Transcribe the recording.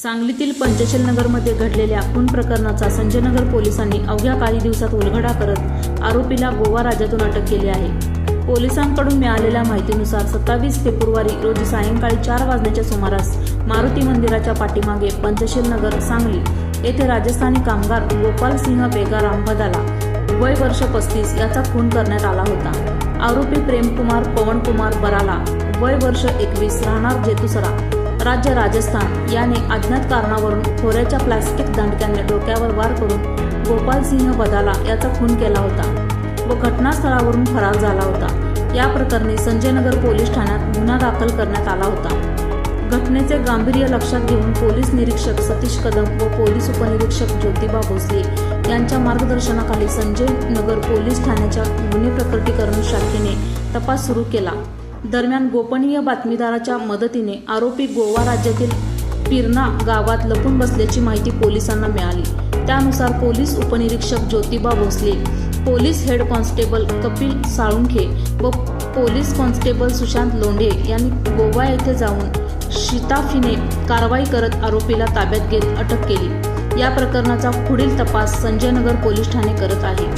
सांगलीतील पंचशील नगरमध्ये घडलेल्या खून प्रकरणाचा संजयनगर पोलिसांनी अवघ्या काही दिवसात उलगडा करत आरोपीला गोवा राज्यातून अटक केली आहे। पोलिसांकडून मिळालेल्या माहितीनुसार 27 फेब्रुवारी रोजी सायंकाळी 4 वाजण्याच्या सुमारास मारुती मंदिराच्या पाठीमागे पंचशील नगर सांगली येथे राजस्थानी कामगार गोपाल सिंह बेगाराम बदाला वय वर्ष 35 याचा खून करण्यात आला होता। आरोपी प्रेमकुमार पवनकुमार बराला वय वर्ष 21 राहणार जेतुसरा राज्य राजस्थान याने अज्ञात कारणावरून खोऱ्याच्या प्लास्टिक दांडक्याने डोक्यावर वार करून गोपाल सिंह बदाला याचा खून केला होता व घटनास्थळावरून फरार झाला होता। या प्रकरणी संजयनगर पोलीस ठाण्यात गुन्हा दाखल करण्यात आला होता। घटनेचे गांभीर्य लक्षात घेऊन पोलीस निरीक्षक सतीश कदम व पोलीस उपनिरीक्षक ज्योतिबा भोसले यांच्या मार्गदर्शनाखाली संजयनगर पोलीस ठाण्याच्या गुन्हे प्रकटीकरण शाखेने तपास सुरू केला। दरम्यान गोपनीय बातमीदाराच्या मदतीने आरोपी गोवा राज्यातील पिरणा गावात लपून बसल्याची माहिती पोलिसांना मिळाली। त्यानुसार पोलीस उपनिरीक्षक Jyotiba Bhosale, police head constable Kapil Salunkhe व पोलीस कॉन्स्टेबल सुशांत लोंढे यांनी गोवा येथे जाऊन शिताफीने कारवाई करत आरोपीला ताब्यात घेत अटक केली। या प्रकरणाचा पुढील तपास संजयनगर पोलीस ठाणे करत आहे।